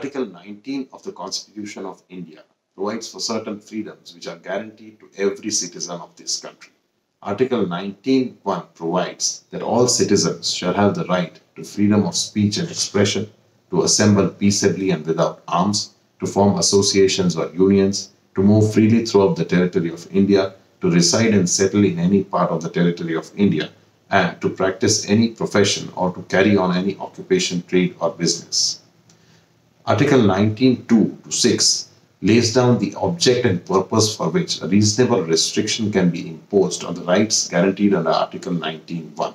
Article 19 of the Constitution of India provides for certain freedoms which are guaranteed to every citizen of this country. Article 19(1) provides that all citizens shall have the right to freedom of speech and expression, to assemble peaceably and without arms, to form associations or unions, to move freely throughout the territory of India, to reside and settle in any part of the territory of India, and to practice any profession or to carry on any occupation, trade or business. Article 19(2) to 6 lays down the object and purpose for which a reasonable restriction can be imposed on the rights guaranteed under Article 19(1).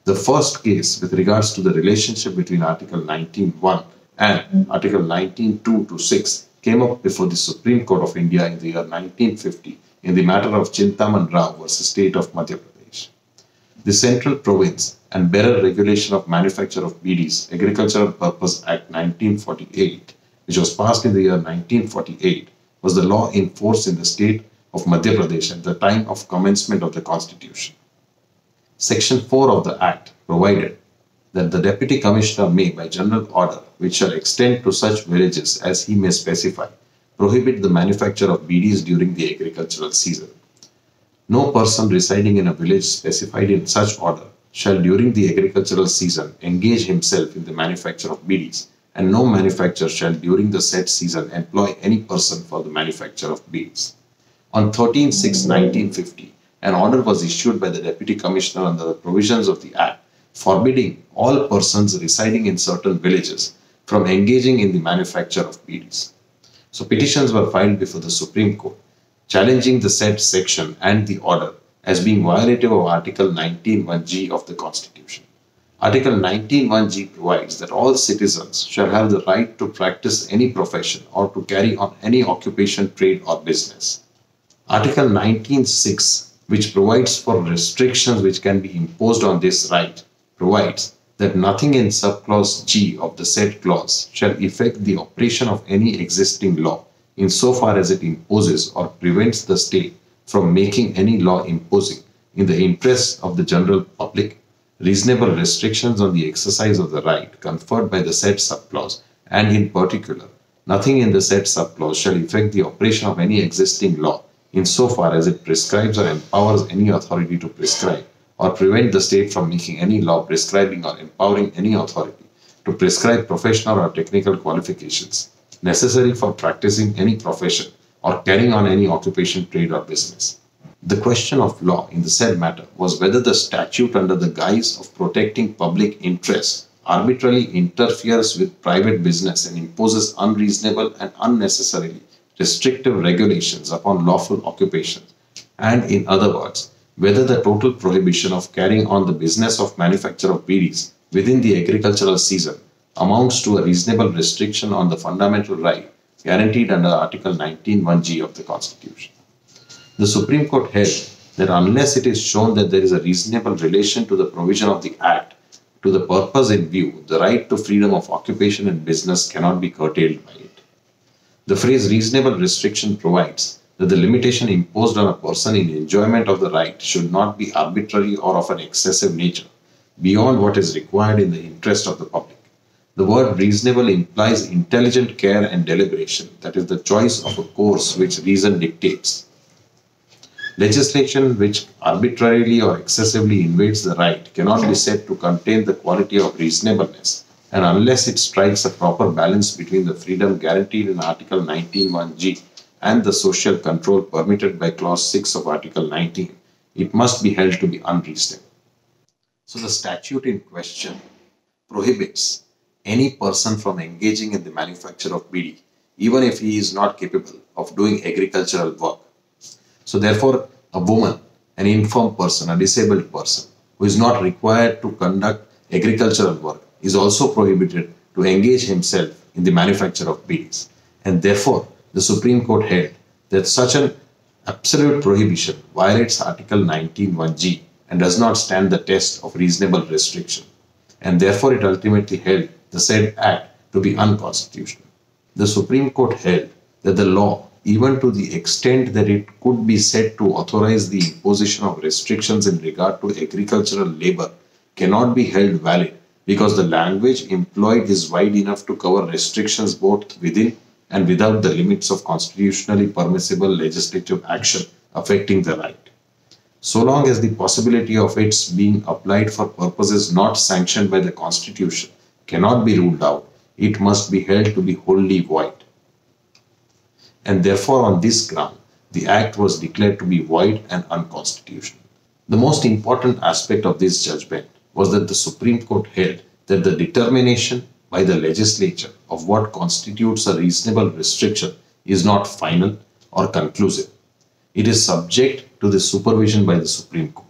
The first case with regards to the relationship between Article 19(1) and Article 19(2) to 6 came up before the Supreme Court of India in the year 1950 in the matter of Chintaman versus State of Madhya Pradesh. The Central Province and Bearer Regulation of Manufacture of Beedis Agricultural Purpose Act 1948, which was passed in the year 1948, was the law in force in the state of Madhya Pradesh at the time of commencement of the Constitution. Section 4 of the Act provided that the Deputy Commissioner may, by general order, which shall extend to such villages as he may specify, prohibit the manufacture of beedis during the agricultural season. No person residing in a village specified in such order shall during the agricultural season engage himself in the manufacture of beedis, and no manufacturer shall during the said season employ any person for the manufacture of beads. On 13/6/1950, an order was issued by the Deputy Commissioner under the provisions of the Act forbidding all persons residing in certain villages from engaging in the manufacture of beedis. So petitions were filed before the Supreme Court, challenging the said section and the order as being violative of Article 19(1)(g) of the Constitution. Article 19(1)(g) provides that all citizens shall have the right to practice any profession or to carry on any occupation, trade or business. Article 19(6), which provides for restrictions which can be imposed on this right, provides that nothing in subclause G of the said clause shall affect the operation of any existing law insofar as it imposes or prevents the state from making any law imposing, in the interest of the general public, reasonable restrictions on the exercise of the right conferred by the said subclause, and in particular, nothing in the said subclause shall affect the operation of any existing law insofar as it prescribes or empowers any authority to prescribe or prevent the state from making any law prescribing or empowering any authority to prescribe professional or technical qualifications necessary for practicing any profession or carrying on any occupation, trade or business. The question of law in the said matter was whether the statute under the guise of protecting public interests arbitrarily interferes with private business and imposes unreasonable and unnecessarily restrictive regulations upon lawful occupations, and in other words, whether the total prohibition of carrying on the business of manufacture of beedis within the agricultural season amounts to a reasonable restriction on the fundamental right guaranteed under Article 19(1)(g) of the Constitution. The Supreme Court held that unless it is shown that there is a reasonable relation to the provision of the Act to the purpose in view, the right to freedom of occupation and business cannot be curtailed by it. The phrase reasonable restriction provides that the limitation imposed on a person in enjoyment of the right should not be arbitrary or of an excessive nature, beyond what is required in the interest of the public. The word reasonable implies intelligent care and deliberation, that is, the choice of a course which reason dictates. Legislation which arbitrarily or excessively invades the right cannot be said to contain the quality of reasonableness, and unless it strikes a proper balance between the freedom guaranteed in Article 19(1)(g) and the social control permitted by Clause 6 of Article 19, it must be held to be unreasonable. So the statute in question prohibits any person from engaging in the manufacture of beedi, even if he is not capable of doing agricultural work. So therefore, a woman, an infirm person, a disabled person who is not required to conduct agricultural work is also prohibited to engage himself in the manufacture of beedis. And therefore, the Supreme Court held that such an absolute prohibition violates Article 19(1)(g) and does not stand the test of reasonable restriction. And therefore, it ultimately held the said act to be unconstitutional. The Supreme Court held that the law, even to the extent that it could be said to authorize the imposition of restrictions in regard to agricultural labor, cannot be held valid because the language employed is wide enough to cover restrictions both within and without the limits of constitutionally permissible legislative action affecting the right. So long as the possibility of its being applied for purposes not sanctioned by the Constitution cannot be ruled out, it must be held to be wholly void. And therefore, on this ground, the Act was declared to be void and unconstitutional. The most important aspect of this judgment was that the Supreme Court held that the determination by the legislature of what constitutes a reasonable restriction is not final or conclusive. It is subject to the supervision by the Supreme Court.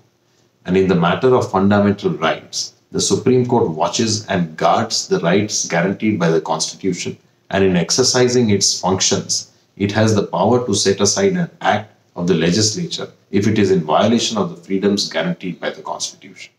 And in the matter of fundamental rights, the Supreme Court watches and guards the rights guaranteed by the Constitution, and in exercising its functions, it has the power to set aside an act of the legislature if it is in violation of the freedoms guaranteed by the Constitution.